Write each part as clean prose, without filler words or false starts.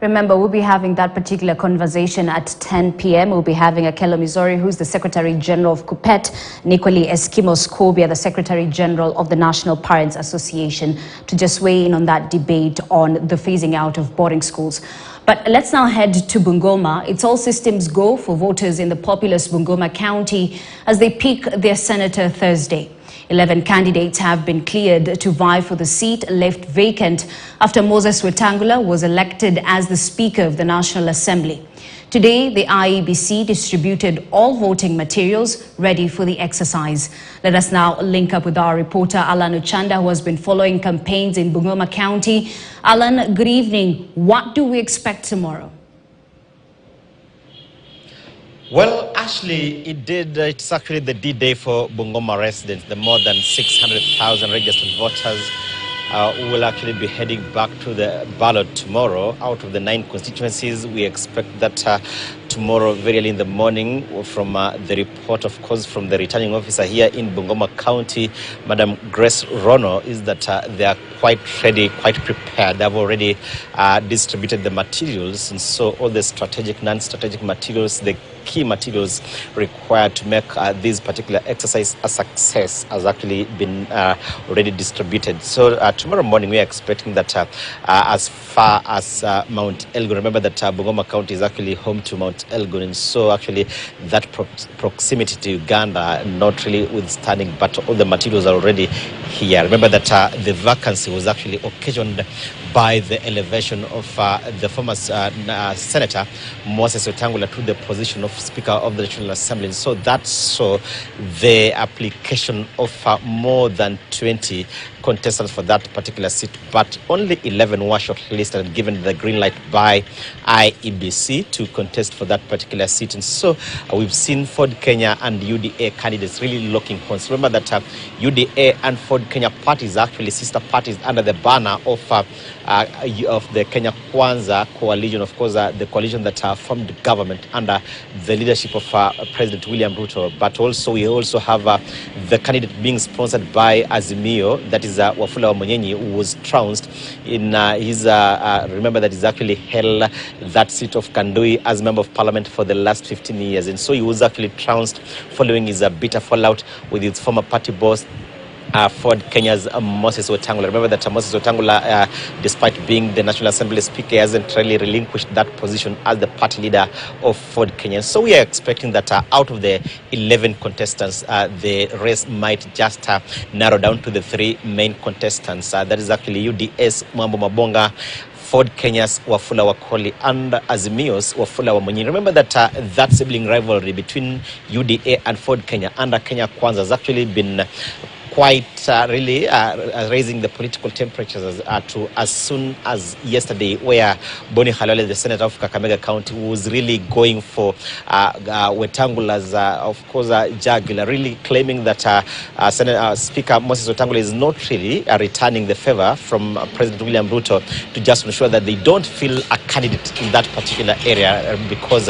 Remember, we'll be having that particular conversation at 10 p.m. We'll be having Akelo Mizori, who's the Secretary General of KUPPET, and equally Eskimos Kobia, the Secretary General of the National Parents Association, to just weigh in on that debate on the phasing out of boarding schools. But let's now head to Bungoma. It's all systems go for voters in the populous Bungoma County as they pick their senator Thursday. 11 candidates have been cleared to vie for the seat left vacant after Moses Wetangula was elected as the Speaker of the National Assembly. Today, the IEBC distributed all voting materials ready for the exercise. Let us now link up with our reporter Alan Uchanda, who has been following campaigns in Bungoma County. Alan, good evening. What do we expect tomorrow? Well, Ashley, it's actually the D-Day for Bungoma residents. The more than 600,000 registered voters will actually be heading back to the ballot tomorrow. Out of the 9 constituencies, we expect that tomorrow, very early in the morning, from the report, of course, from the returning officer here in Bungoma County, Madam Grace Rono, is that they are quite ready, quite prepared. They have already distributed the materials, and so all the strategic, non-strategic materials, the key materials required to make this particular exercise a success has actually been already distributed. So tomorrow morning we are expecting that as far as Mount Elgon, remember that Bungoma County is actually home to Mount Elgon, and so actually that proximity to Uganda not really withstanding, but all the materials are already here. Remember that the vacancy was actually occasioned by the elevation of the former Senator Moses Wetangula to the position of Speaker of the National Assembly. And so that's so the application of more than 20 contestants for that particular seat, but only 11 were shortlisted and given the green light by IEBC to contest for that particular seat. And so we've seen Ford Kenya and UDA candidates really locking horns. Remember that UDA and Ford Kenya parties are actually sister parties under the banner of the Kenya Kwanza coalition, of course, the coalition that formed government under the leadership of President William Ruto. But also we also have the candidate being sponsored by Azimio, that is Wafula Wamunyenyi, who was trounced in his, remember that he's actually held that seat of Kandui as Member of Parliament for the last 15 years. And so he was actually trounced following his bitter fallout with his former party boss, Ford Kenya's Moses Wetangula. Remember that Moses Wetangula, despite being the National Assembly Speaker, hasn't really relinquished that position as the party leader of Ford Kenya. So we are expecting that out of the 11 contestants, the race might just narrow down to the 3 main contestants. That is actually UDS Mwambo Mabonga, Ford Kenya's Wafula Wakoli, and Azimio's Wafula Wamunyenyi. Remember that that sibling rivalry between UDA and Ford Kenya under Kenya Kwanza has actually been quite really raising the political temperatures as soon as yesterday, where Boni Khalwale, the Senator of Kakamega County, was really going for Wetangula's, of course, jugular, really claiming that Speaker Moses Wetangula is not really returning the favor from President William Ruto to just ensure that they don't feel a candidate in that particular area because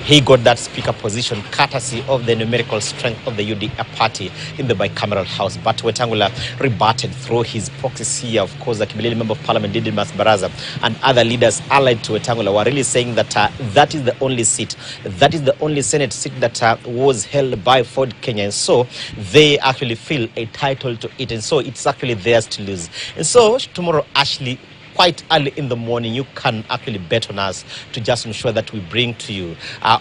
he got that Speaker position courtesy of the numerical strength of the UDA party in the bicameral House. But Wetangula rebutted through his proxies here. Of course, the Kimilili Member of Parliament, Didimas Baraza, and other leaders allied to Wetangula were really saying that that is the only seat, that is the only Senate seat that was held by Ford Kenya. And so they actually feel entitled to it. And so it's actually theirs to lose. And so tomorrow, Ashley, quite early in the morning, you can actually bet on us to just ensure that we bring to you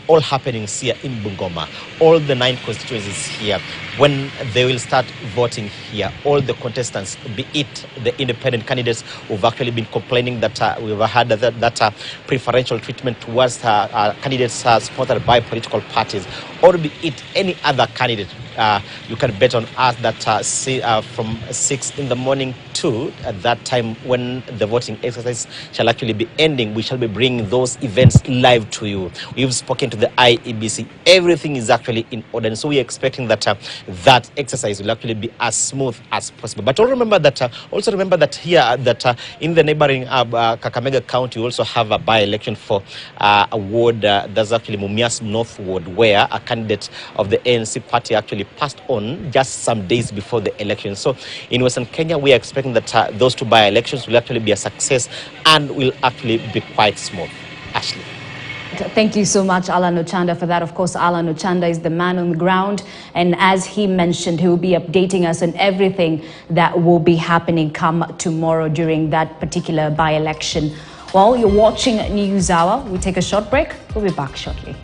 all happenings here in Bungoma, all the 9 constituencies here, when they will start voting here, all the contestants, be it the independent candidates who've actually been complaining that we've had that preferential treatment towards candidates sponsored by political parties, or be it any other candidate. You can bet on us that from 6 in the morning to at that time when the voting exercise shall actually be ending, we shall be bringing those events live to you. We've spoken to the IEBC. Everything is actually in order, and so we're expecting that that exercise will actually be as smooth as possible. But also remember that here, that in the neighboring Kakamega County, we also have a by-election for a ward that's actually Mumias North Ward, where a candidate of the ANC party actually actually passed on just some days before the election. So in Western Kenya, we are expecting that those two by-elections will actually be a success and will actually be quite smooth. Ashley. Thank you so much, Alan Ochanda, for that. Of course, Alan Ochanda is the man on the ground. And as he mentioned, he will be updating us on everything that will be happening come tomorrow during that particular by-election. While you're watching News Hour, we take a short break. We'll be back shortly.